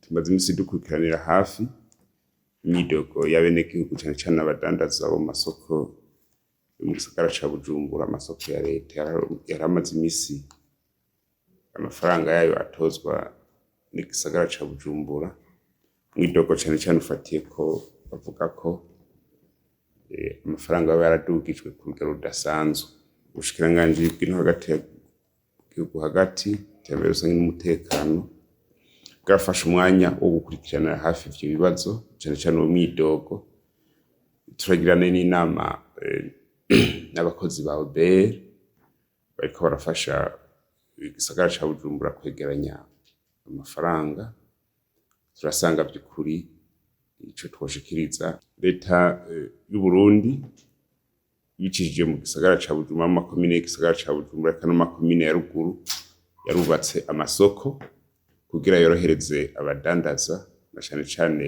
tumaze imisi dukurikiranira hafi imyidogo y'abenegihugu cane cane abadandaza bo masoko yo mu gisagara ca Bujumbura, amasoko ya leta yaramaze imisi amafaranga yayo atozwa n'igisagara ca Bujumbura. Mwidogo cane cane ufatiye ko bavuga ko amafaranga aba yaradugijwe ku rugero rudasanzwe. Umushikiranganji hagati ya gihugu hagati iterambere rusangi n'umutekano bwafashe umwanya wo gukurikiranira hafi ivyo bibazo cane cane uwo mwidogo. Turagirana n'inama n'abakozi ba OBR bariko barafasha igisagara ca Bujumbura kwegeranya amafaranga. Turasanga by'ukuri ico twoshikiriza leta y'u Burundi bicishije mu gisagara ca Bujumbura, mu makomine y'igisagara ca Bujumbura kandi no makomine ya ruguru yarubatse amasoko kugira yorohereze abadandaza na cane cane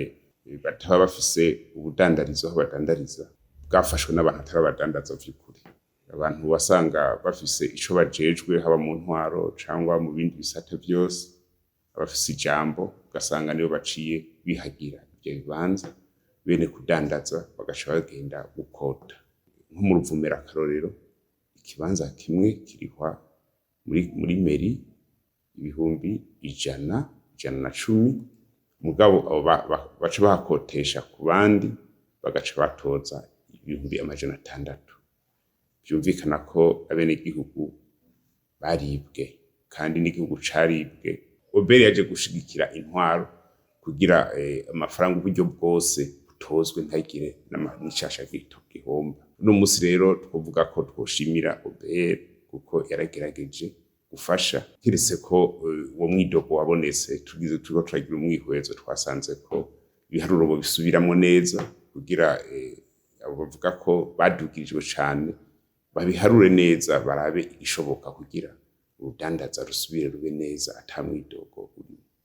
bataba bafise ubudandarizo aho badandariza bwafashwe n'abantu atari abadandaza vy'ukuri. Abantu wasanga bafise ico bajejwe haba mu ntwaro cangwa mu bindi bisata vyose, abafise ijambo ugasanga nibo baciye bihagira ivyo bibanza, bene kudandaza bagaca bagenda gukota. Nko mu Ruvumera akarorero, ikibanza kimwe kirihwa muri meri ibihumbi 110, mugabo abo baca bahakotesha ku bandi bagaca batoza ibihumbi 600. Vyumvikana ko abenegihugu baribwe kandi n'igihugu caribwe. OBR yaje gushigikira intwaro kugira amafaranga uburyo bwose butozwe ntagire n'icasha gihomba. Uno musi rero twovuga ko twoshimira OBR kuko yaragerageje gufasha, kiretse ko uwo mwidogo wabonetse turiko turagira umwihwezo twasanze ko ibiharuro bisubiramwo neza kugira abo bavuga ko badugirijwe cane babiharure neza barabe igishoboka kugira urudandaza rusubire rube neza ata mwidogo urimo.